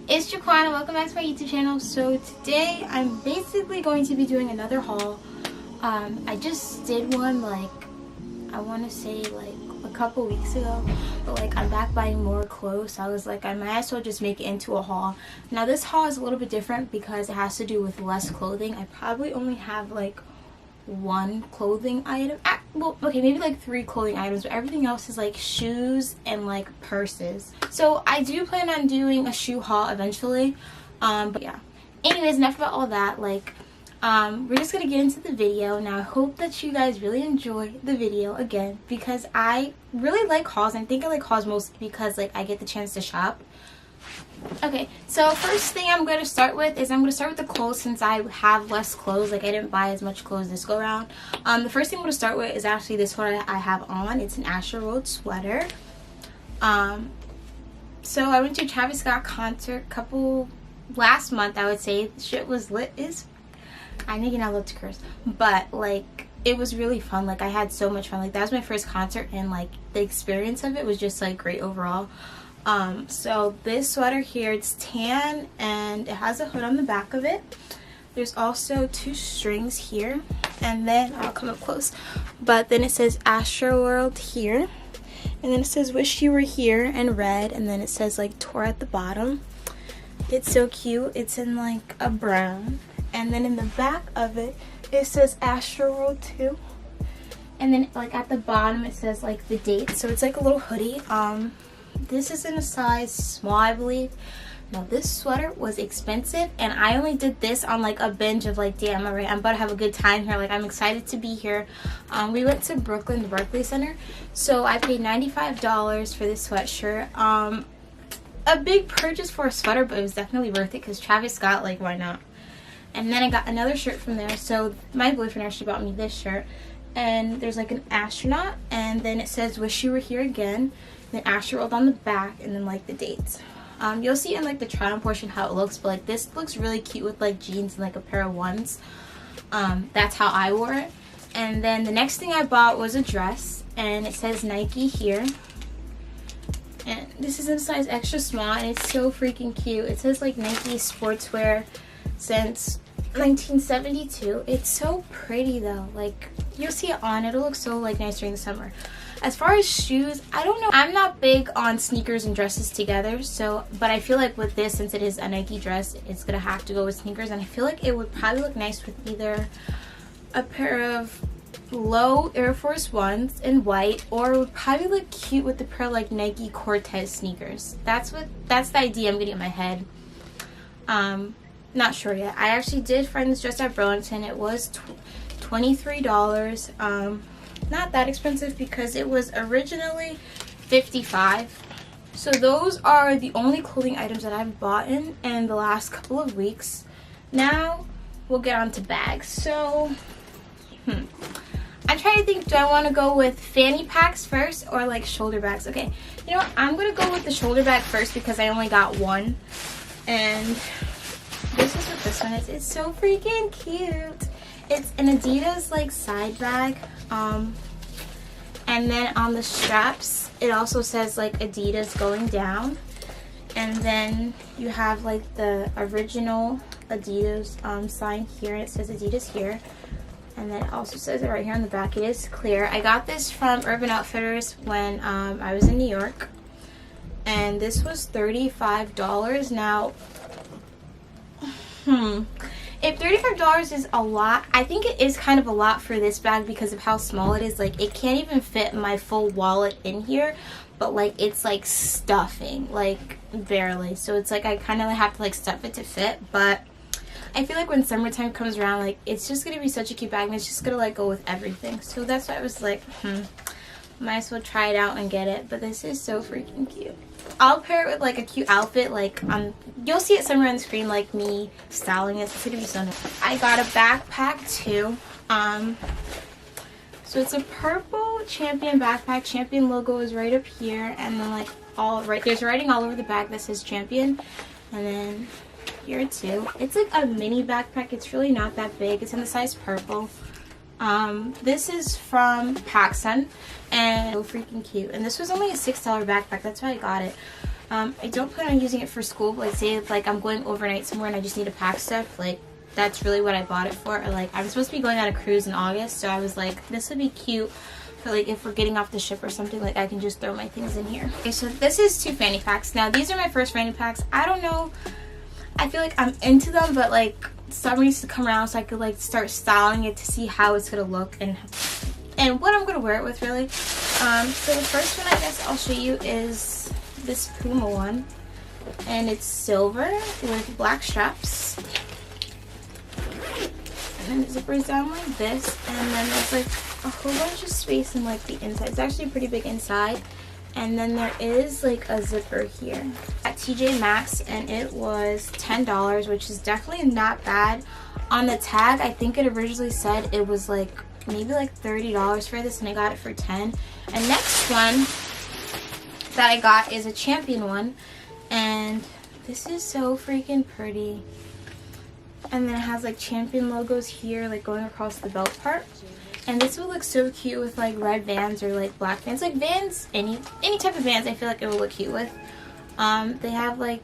It's Jaquan, welcome back to my YouTube channel. So today I'm basically going to be doing another haul. I just did one like, I want to say like a couple weeks ago, but like I'm back buying more clothes, so I was like I might as well just make it into a haul. Now this haul is a little bit different because it has to do with less clothing. I probably only have like one clothing item, well okay, maybe like 3 clothing items, but everything else is like shoes and like purses. So I do plan on doing a shoe haul eventually, but yeah, anyways, enough about all that. Like we're just gonna get into the video now. I hope that you guys really enjoy the video again, because I really like hauls. I think I like hauls mostly because like I get the chance to shop. Okay, so first thing I'm going to start with is I'm going to start with the clothes, since I have less clothes. Like I didn't buy as much clothes this go around. The first thing I'm going to start with is actually this one I have on. It's an Astroworld sweater. So I went to a Travis Scott concert last month, I would say. Shit was lit. I know you're not allowed to curse, but like it was really fun. Like I had so much fun. Like that was my first concert, and like the experience of it was just like great overall. So this sweater here, it's tan and it has a hood on the back of it. There's also 2 strings here, and then I'll come up close, but then it says Astroworld here, and then it says wish you were here in red, and then it says like tour at the bottom. It's so cute. It's in like a brown, and then in the back of it says Astroworld 2, and then like at the bottom it says like the date. So it's like a little hoodie. This is in a size small, I believe. Now this sweater was expensive, and I only did this on like a binge of like, damn, alright, I'm about to have a good time here. Like I'm excited to be here. We went to Brooklyn, the Barclays Center, so I paid $95 for this sweatshirt. A big purchase for a sweater, but it was definitely worth it because Travis Scott, like why not? And then I got another shirt from there. So my boyfriend actually bought me this shirt, and there's like an astronaut, and then it says wish you were here again, then Astroworld on the back, and then like the dates. You'll see in like the try on portion how it looks, but like this looks really cute with like jeans and like a pair of ones. That's how I wore it. And then the next thing I bought was a dress, and it says Nike here, and this is in size extra small, and it's so freaking cute. It says like Nike sportswear since 1972. It's so pretty though. Like you'll see it on, it'll look so like nice during the summer. As far as shoes, I don't know. I'm not big on sneakers and dresses together, so but I feel like with this, since it is a Nike dress, it's gonna have to go with sneakers, and I feel like it would probably look nice with either a pair of low Air Force Ones in white, or it would probably look cute with a pair of like Nike Cortez sneakers. That's the idea I'm getting in my head. Not sure yet. I actually did find this dress at Burlington. It was $23. Not that expensive because it was originally $55. So those are the only clothing items that I've bought in the last couple of weeks. Now we'll get on to bags. So I'm trying to think, do I want to go with fanny packs first or like shoulder bags? Okay, you know what, I'm gonna go with the shoulder bag first because I only got one, and this is what this one is. It's so freaking cute. It's an Adidas like side bag, and then on the straps it also says like Adidas going down, and then you have like the original Adidas sign here, and it says Adidas here, and then it also says it right here on the back. It is clear. I got this from Urban Outfitters when I was in New York, and this was $35. Now if $35 is a lot, I think it is kind of a lot for this bag because of how small it is. Like it can't even fit my full wallet in here, but like it's like stuffing, like barely. So it's like I kind of have to like stuff it to fit, but I feel like when summertime comes around, like it's just gonna be such a cute bag, and it's just gonna like go with everything. So that's why I was like, might as well try it out and get it. But this is so freaking cute. I'll pair it with like a cute outfit, like you'll see it somewhere on the screen, like me styling this. It's gonna be so nice. I got a backpack too. So it's a purple Champion backpack. Champion logo is right up here, and then like there's writing all over the bag that says Champion, and then here too. It's like a mini backpack. It's really not that big. It's in the size purple. This is from PacSun, and so freaking cute. And this was only a $6 backpack. That's why I got it. I don't plan on using it for school, but like say if like I'm going overnight somewhere and I just need to pack stuff, like that's really what I bought it for. Or like I'm supposed to be going on a cruise in August, so I was like, this would be cute for like if we're getting off the ship or something, like I can just throw my things in here. Okay, so this is 2 fanny packs. Now these are my first fanny packs. I don't know, I feel like I'm into them, but like summer needs to come around so I could like start styling it to see how it's gonna look and what I'm gonna wear it with, really. So the first one I guess I'll show you is this Puma one, and it's silver with black straps, and then the zipper's down like this, and then there's like a whole bunch of space in like the inside. It's actually pretty big inside, and then there is like a zipper here at TJ Maxx, and it was $10, which is definitely not bad. On the tag, I think it originally said it was like maybe like $30 for this, and I got it for $10. And next one that I got is a Champion one, and this is so freaking pretty. And then it has like Champion logos here, like going across the belt part. And this would look so cute with like red Vans or like black Vans. Like Vans, any type of Vans, I feel like it would look cute with. They have like,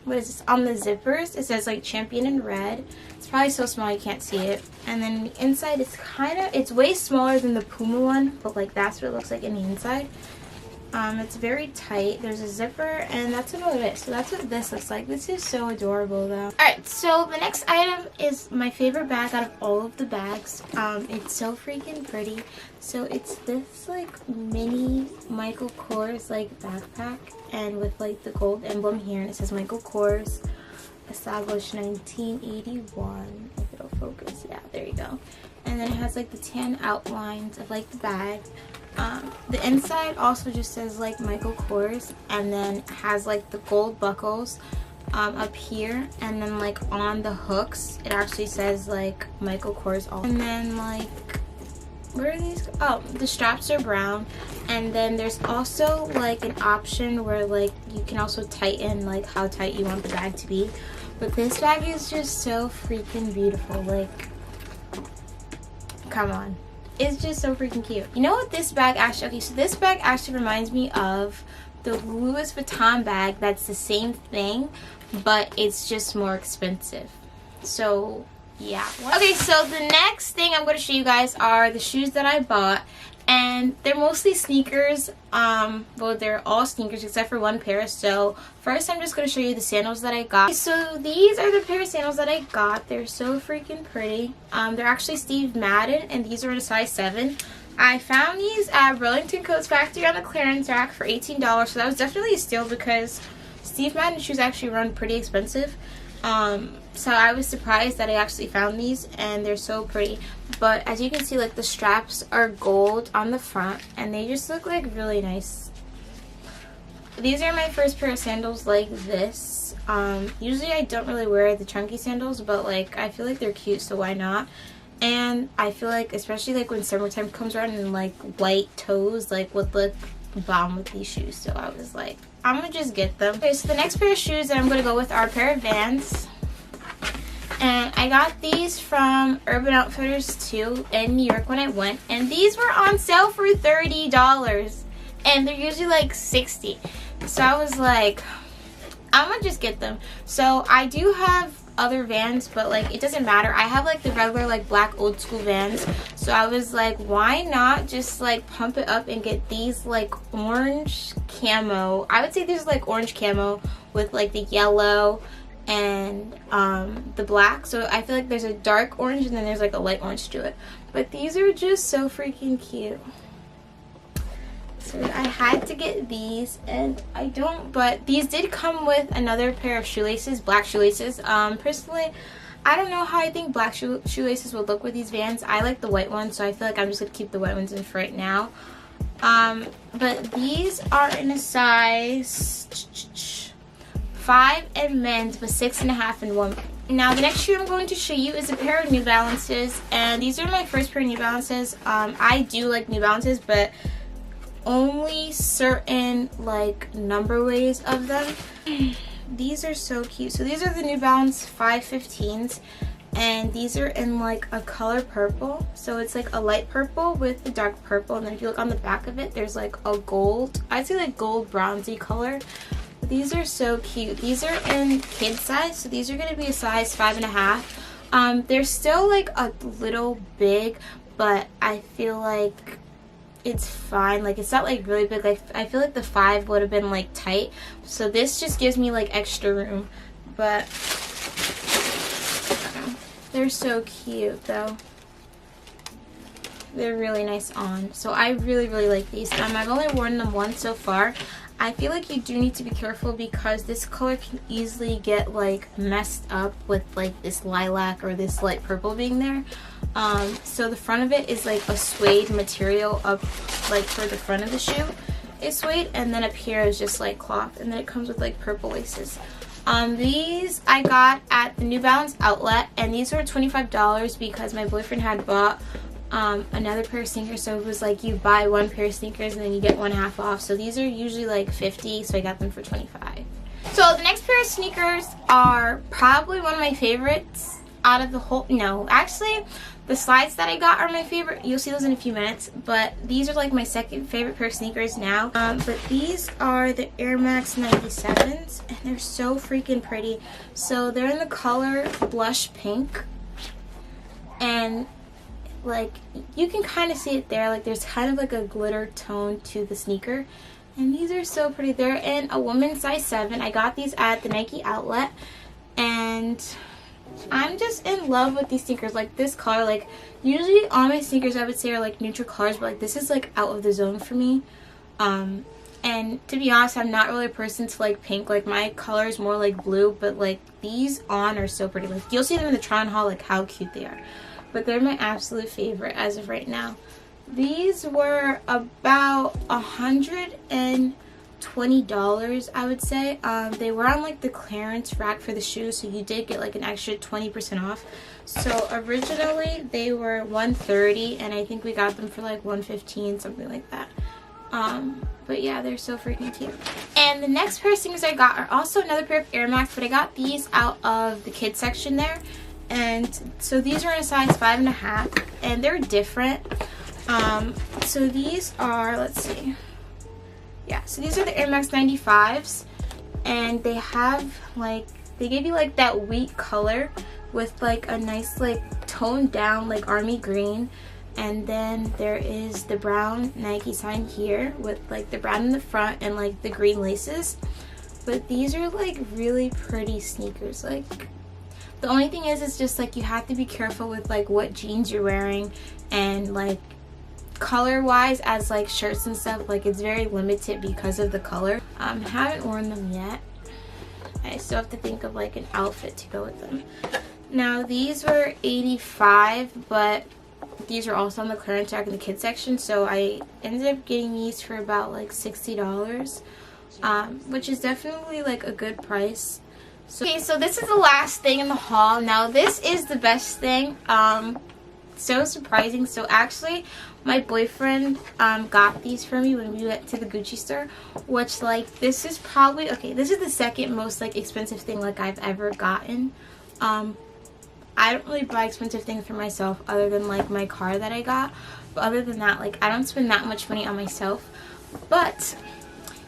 what is this? On the zippers, it says like Champion in red. It's probably so small you can't see it. And then the inside, it's way smaller than the Puma one, but like that's what it looks like in the inside. It's very tight. There's a zipper, and that's about it. So that's what this looks like. This is so adorable though. Alright, so the next item is my favorite bag out of all of the bags. It's so freaking pretty. So it's this like mini Michael Kors like backpack, and with like the gold emblem here, and it says Michael Kors, established 1981. If it'll focus, yeah, there you go. And then it has like the tan outlines of like the bag. The inside also just says like Michael Kors, and then has like the gold buckles up here, and then like on the hooks it actually says like Michael Kors also. And then like, where are these? Oh, the straps are brown, and then there's also like an option where like you can also tighten like how tight you want the bag to be. But this bag is just so freaking beautiful. Like, come on. It's just so freaking cute. You know what this bag actually, okay, so this bag actually reminds me of the Louis Vuitton bag that's the same thing, but it's just more expensive. So yeah. Okay, so the next thing I'm going to show you guys are the shoes that I bought, and they're mostly sneakers. Well, they're all sneakers except for one pair. So first I'm just going to show you the sandals that I got. Okay, so these are the pair of sandals that I got. They're so freaking pretty. They're actually Steve Madden, and these are in a size 7. I found these at Burlington Coats Factory on the clearance rack for $18, so that was definitely a steal because Steve Madden shoes actually run pretty expensive. So I was surprised that I actually found these, and they're so pretty. But as you can see, like the straps are gold on the front, and they just look like really nice. These are my first pair of sandals like this. Usually I don't really wear the chunky sandals, but like I feel like they're cute, so why not? And I feel like especially like when summertime comes around, and like white toes like would look bomb with these shoes, so I was like, I'm gonna just get them. Okay, so the next pair of shoes that I'm gonna go with are a pair of Vans, and I got these from Urban Outfitters too in New York when I went, and these were on sale for $30, and they're usually like $60. So I was like, I'm gonna just get them. So I do have other Vans, but like it doesn't matter. I have like the regular like black old school Vans, so I was like, why not just like pump it up and get these like orange camo. I would say these are like orange camo with like the yellow and the black. So I feel like there's a dark orange and then there's like a light orange to it, but these are just so freaking cute. So I had to get these, and I don't, but these did come with another pair of shoelaces, black shoelaces. Personally, I don't know how I think black shoelaces would look with these Vans. I like the white ones, so I feel like I'm just going to keep the white ones in for right now. But these are in a size 5 in men's, but 6.5 in women. Now the next shoe I'm going to show you is a pair of New Balances, and these are my first pair of New Balances. I do like New Balances, but only certain like numberways of them. These are so cute. So these are the New Balance 515s, and these are in like a color purple, so it's like a light purple with the dark purple, and then if you look on the back of it, there's like a gold, I'd say like gold bronzy color. These are so cute. These are in kid size, so these are going to be a size 5.5. They're still like a little big, but I feel like it's fine. Like, it's not like really big. Like, I feel like the 5 would have been like tight, so this just gives me like extra room. But they're so cute though. They're really nice on, so I really like these. I've only worn them once so far. I feel like you do need to be careful because this color can easily get like messed up with like this lilac or this light purple being there. So the front of it is like a suede material up, like for the front of the shoe is suede, and then up here is just like cloth, and then it comes with like purple laces. These I got at the New Balance outlet, and these were $25 because my boyfriend had bought another pair of sneakers, so it was like you buy one pair of sneakers and then you get one half off. So these are usually like $50, so I got them for $25. So the next pair of sneakers are probably one of my favorites out of the whole, no, actually the slides that I got are my favorite. You'll see those in a few minutes, but these are like my second favorite pair of sneakers now. But these are the Air Max 97s, and they're so freaking pretty. So they're in the color blush pink, and like you can kind of see it there, like there's kind of like a glitter tone to the sneaker, and these are so pretty. They're in a woman's size 7. I got these at the Nike outlet, and I'm just in love with these sneakers. Like this color, like usually all my sneakers I would say are like neutral colors, but like this is like out of the zone for me. And to be honest, I'm not really a person to like pink. Like my color is more like blue, but like these on are so pretty. Like you'll see them in the try on haul, like how cute they are. But they're my absolute favorite as of right now. These were about $120, I would say. They were on like the clearance rack for the shoes, so you did get like an extra 20% off. So originally they were $130, and I think we got them for like $115, something like that. But yeah, they're so freaking cute. And the next pair of sneakers I got are also another pair of Air Max, but I got these out of the kids section there. And so these are in a size 5.5, and they're different. So these are, let's see. Yeah, so these are the Air Max 95s, and they have like, they give you like that wheat color with like a nice like toned down like army green. And then there is the brown Nike sign here with like the brown in the front and like the green laces. But these are like really pretty sneakers. Like, the only thing is just like you have to be careful with like what jeans you're wearing, and like color wise as like shirts and stuff, like it's very limited because of the color. Haven't worn them yet. I still have to think of like an outfit to go with them. Now these were $85, but these are also on the clearance rack in the kids section, so I ended up getting these for about like $60, which is definitely like a good price. Okay, so this is the last thing in the haul. Now this is the best thing. So surprising. So actually my boyfriend got these for me when we went to the Gucci store, which like this is probably, okay, this is the second most like expensive thing like I've ever gotten. I don't really buy expensive things for myself other than like my car that I got, but other than that, like I don't spend that much money on myself. But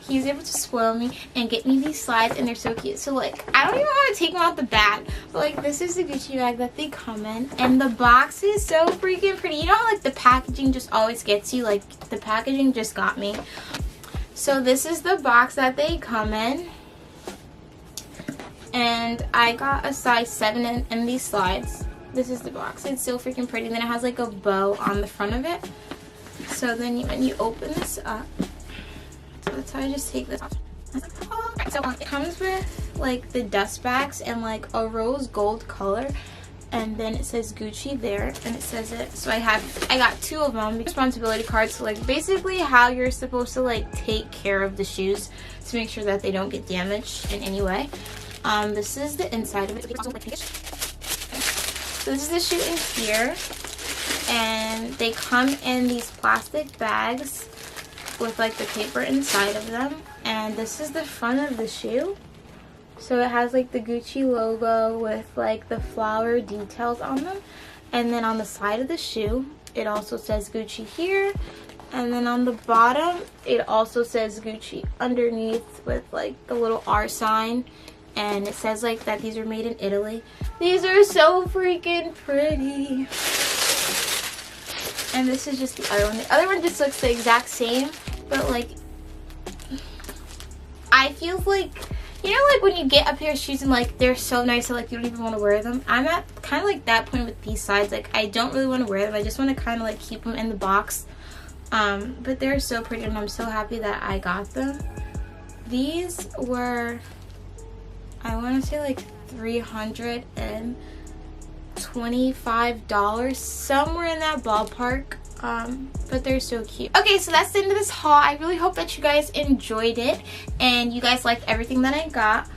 he's able to spoil me and get me these slides, and they're so cute. So like I don't even want to take them out the bag, but like this is the Gucci bag that they come in, and the box is so freaking pretty. You know how like the packaging just always gets you? Like the packaging just got me. So this is the box that they come in, and I got a size 7 in these slides. This is the box. It's so freaking pretty. And then it has like a bow on the front of it. So then when you open this up, so that's how I just take this off. So it comes with like the dust bags and like a rose gold color, and then it says Gucci there, and it says it. So I got 2 of them. Responsibility cards, so like basically how you're supposed to like take care of the shoes to make sure that they don't get damaged in any way. This is the inside of it. So this is the shoe in here, and they come in these plastic bags with like the paper inside of them, and this is the front of the shoe. So it has like the Gucci logo with like the flower details on them. And then on the side of the shoe, it also says Gucci here. And then on the bottom, it also says Gucci underneath with like the little R sign. And it says like that these are made in Italy. These are so freaking pretty. And this is just the other one. The other one just looks the exact same, but like, I feel like, you know, like when you get a pair of shoes and like they're so nice that like you don't even want to wear them. I'm at kind of like that point with these sides. Like I don't really want to wear them. I just want to kind of like keep them in the box. But they're so pretty and I'm so happy that I got them. These were, I want to say like $325, somewhere in that ballpark. But they're so cute. Okay, so that's the end of this haul. I really hope that you guys enjoyed it and you guys liked everything that I got.